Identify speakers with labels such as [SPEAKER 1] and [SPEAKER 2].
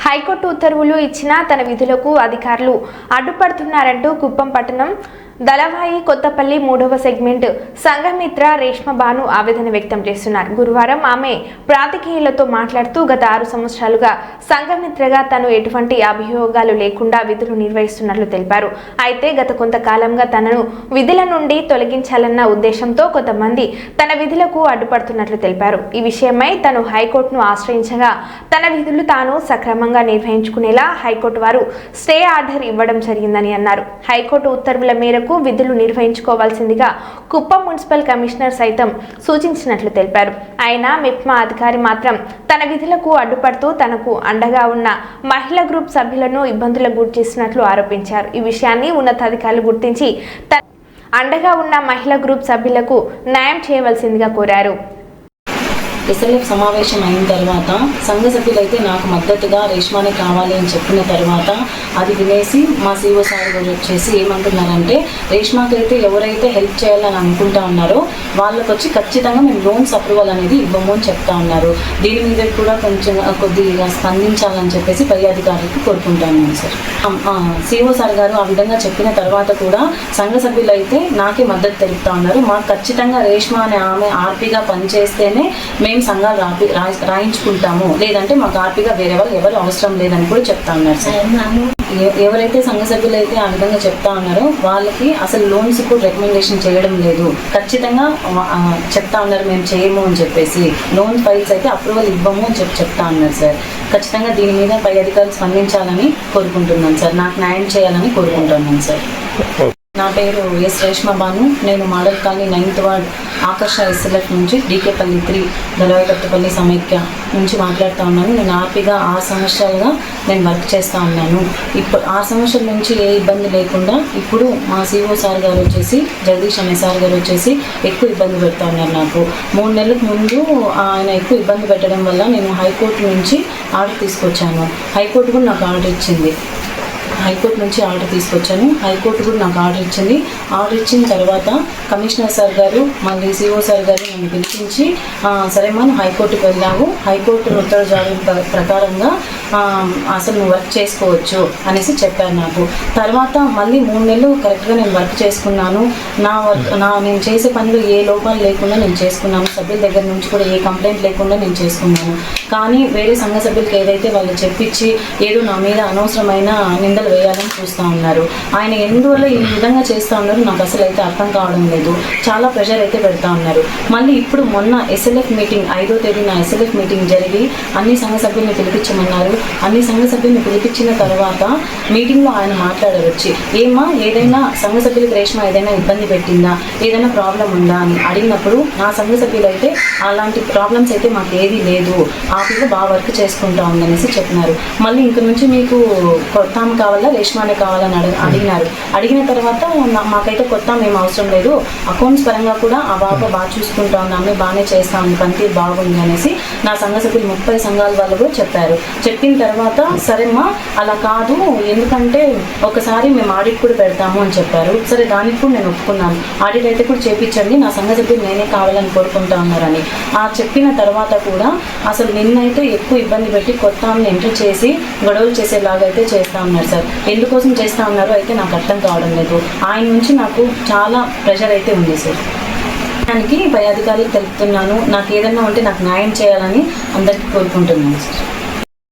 [SPEAKER 1] High court ఉత్తర్వులు ఇచ్చినా తన విధులకు అధికారులు అడ్డుపడుతున్నారంటూ కుప్పం పట్టణం దళవాయి కొత్తపల్లి 3వ సెగ్మెంట్ సంఘమిత్ర రేష్మ బాను ఆవేదన వ్యక్తం చేస్తున్నారు. గురువారం ఆమె ప్రాతికేయులతో మాట్లాడుతూ గత 6 సంవత్సరాలుగా సంఘమిత్రగా తను ఎటువంటి అభియోగాలు లేకుండా విధులు నిర్వహిస్తున్నట్లు తెలిపారు. అయితే గత కొంతకాలంగా తనను విధుల నుండి తొలగించాలన్న ఉద్దేశంతో కొంతమంది తన విధులకు అడ్డుపడుతున్నట్లు తెలిపారు. ఈ విషయమై తను హైకోర్టును ఆశ్రయించగా తన విధులు తాను సక్రమంగా నిర్వహించుకునేలా హైకోర్టు వారు స్టే ఆర్డర్ ఇవ్వడం జరిగిందని అన్నారు. హైకోర్టు ఉత్తర్వుల మేరకు విధులు నిర్వహించుకోవాల్సిందిగా కుప్పం మున్సిపల్ కమిషనర్ సైతం సూచించినట్లు తెలిపారు. అయినా మెప్మా అధికారి మాత్రం తన విధులకు అడ్డుపడుతూ తనకు అండగా ఉన్న మహిళా గ్రూప్ సభ్యులను ఇబ్బందులకు గురి చేస్తున్నట్లు ఆరోపించారు. ఈ విషయాన్ని ఉన్నతాధికారులు గుర్తించి అండగా ఉన్న మహిళా గ్రూప్ సభ్యులకు న్యాయం చేయవలసిందిగా కోరారు.
[SPEAKER 2] ఎస్ఎల్ఎఫ్ సమావేశం అయిన తర్వాత సంఘ సభ్యులైతే నాకు మద్దతుగా రేష్మానే కావాలి అని చెప్పిన తర్వాత అది వినేసి మా సిఓ సార్ గారు వచ్చేసి ఏమంటున్నారంటే రేష్మాకి అయితే ఎవరైతే హెల్ప్ చేయాలని అనుకుంటా ఉన్నారో వాళ్ళకి వచ్చి ఖచ్చితంగా మేము లోన్స్ అప్రూవల్ అనేది ఇవ్వము అని చెప్తా ఉన్నారు. దీని మీద కూడా కొంచెం కొద్దిగా స్పందించాలని చెప్పేసి పై అధికారులకు కోరుకుంటాను సార్. సిఓ సార్ గారు ఆ విధంగా చెప్పిన తర్వాత కూడా సంఘ సభ్యులు అయితే నాకే మద్దతు తెలుపుతా ఉన్నారు. మాకు ఖచ్చితంగా రేష్మా అనే ఆమె ఆర్పీగా పనిచేస్తేనే మేము సంఘాలు రాయించుకుంటాము, లేదంటే మాకు ఆర్పీగా వేరే వాళ్ళు ఎవరు అవసరం లేదని కూడా చెప్తా ఉన్నారు సార్. ఎవరైతే సంఘ సభ్యులు అయితే ఆ విధంగా చెప్తా ఉన్నారో వాళ్ళకి అసలు లోన్స్ కూడా రికమెండేషన్ చేయడం లేదు, ఖచ్చితంగా చెప్తా ఉన్నారు మేము చేయము అని చెప్పేసి. లోన్ ఫైల్స్ అయితే అప్రూవల్ ఇవ్వము అని చెప్తా ఉన్నారు సార్. ఖచ్చితంగా దీని మీద పై అధికారులు స్పందించాలని కోరుకుంటున్నాను సార్. నాకు న్యాయం చేయాలని కోరుకుంటున్నాను సార్. నా పేరు ఎస్ రేష్మ బాను. నేను model colony 9th ward Akarsha SLF నుంచి డీకేపల్లి 3 దళవాయి కొత్తపల్లి సమైక్య నుంచి మాట్లాడుతూ ఉన్నాను. నేను ఆర్పీగా 6 సంవత్సరాలుగా నేను వర్క్ చేస్తూ ఉన్నాను. ఇప్పుడు 6 సంవత్సరాల నుంచి ఏ ఇబ్బంది లేకుండా ఇప్పుడు మా సిఓ సార్ గారు వచ్చేసి జగదీష్ అనే సార్ గారు వచ్చేసి ఎక్కువ ఇబ్బంది పెడతా ఉన్నారు. నాకు 3 నెలలకు ముందు ఆయన ఎక్కువ ఇబ్బంది పెట్టడం వల్ల నేను హైకోర్టు నుంచి ఆర్డర్ తీసుకొచ్చాను. హైకోర్టు కూడా నాకు ఆర్డర్ ఇచ్చింది. హైకోర్టు నుంచి ఆర్డర్ తీసుకొచ్చాను. హైకోర్టు కూడా నాకు ఆర్డర్ ఇచ్చింది. ఆర్డర్ ఇచ్చిన తర్వాత కమిషనర్ సార్ గారు మళ్ళీ సిఓ సార్ గారు నన్ను పిలిపించి సరే మనం హైకోర్టుకు వెళ్ళాము, హైకోర్టు ఉత్తర్వు జారీ ప్రకారంగా అసలు నువ్వు వర్క్ చేసుకోవచ్చు అనేసి చెప్పారు నాకు. తర్వాత మళ్ళీ 3 నెలలు కరెక్ట్గా నేను వర్క్ చేసుకున్నాను. నేను చేసే పనిలో ఏ లోపాలు లేకుండా నేను చేసుకున్నాను. సభ్యుల దగ్గర నుంచి కూడా ఏ కంప్లైంట్ లేకుండా నేను చేసుకున్నాను. కానీ వేరే సంఘ సభ్యులకి ఏదైతే వాళ్ళు చెప్పించి ఏదో నా మీద అనవసరమైన నిందలు వేయాలని చూస్తూ ఉన్నారు. ఆయన ఎందువల్ల ఈ విధంగా చేస్తూ ఉన్నారు నాకు అసలు అయితే అర్థం కావడం లేదు. చాలా ప్రెషర్ అయితే పెడతా ఉన్నారు. మళ్ళీ ఇప్పుడు మొన్న ఎస్ఎల్ఎఫ్ మీటింగ్ 5వ తేదీన ఎస్ఎల్ఎఫ్ మీటింగ్ జరిగి అన్ని సంఘ సభ్యుల్ని పిలిపించమన్నారు. అన్ని సంఘ సభ్యుల్ని పిలిపించిన తర్వాత మీటింగ్లో ఆయన మాట్లాడారు వచ్చి, ఏమా ఏదైనా సంఘ సభ్యులకు రేష్మ ఏదైనా ఇబ్బంది పెట్టిందా, ఏదైనా ప్రాబ్లం ఉందా అని అడిగినప్పుడు నా సంఘ సభ్యులు అయితే అలాంటి ప్రాబ్లమ్స్ అయితే మాకు ఏది లేదు, ఆ పిల్ల బాగా వర్క్ చేసుకుంటా ఉందనేసి చెప్పినారు. మళ్ళీ ఇంక నుంచి మీకు కొత్త కావాలా రేష్మానే కావాలని అడిగినారు. అడిగిన తర్వాత మాకైతే కొత్త మేము అవసరం లేదు, అకౌంట్స్ పరంగా కూడా ఆ బాబా బాగా చూసుకుంటా ఉంది, అమ్మాయి బాగానే చేస్తా ఉంది, పనితీరు బాగుంది అనేసి నా సంఘ సభ్యులు 30 సంఘాల వాళ్ళు కూడా చెప్పారు. చెప్పిన తర్వాత సరేమ్మా అలా కాదు, ఎందుకంటే ఒకసారి మేము ఆడిట్ కూడా పెడతాము అని చెప్పారు. సరే దానికి కూడా నేను ఒప్పుకున్నాను. ఆడిట్ అయితే కూడా చేయించండి, నా సంఘ సభ్యులు నేనే కావాలని కోరుకుంటా ఉన్నారని. ఆ చెప్పిన తర్వాత కూడా అసలు నిన్నైతే ఎక్కువ ఇబ్బంది పెట్టి కొత్త ఆమెను ఎంటర్ చేసి గొడవలు చేసేలాగా అయితే చేస్తా ఉన్నారు సార్. ఎందుకోసం చేస్తా ఉన్నారో అయితే నాకు అర్థం కావడం లేదు. ఆయన నుంచి నాకు చాలా ప్రెషర్ అయితే ఉంది సార్. దానికి పై అధికారులకు తెలుపుతున్నాను. నాకు ఏదన్నా ఉంటే నాకు న్యాయం చేయాలని అందరికీ కోరుకుంటున్నాను సార్.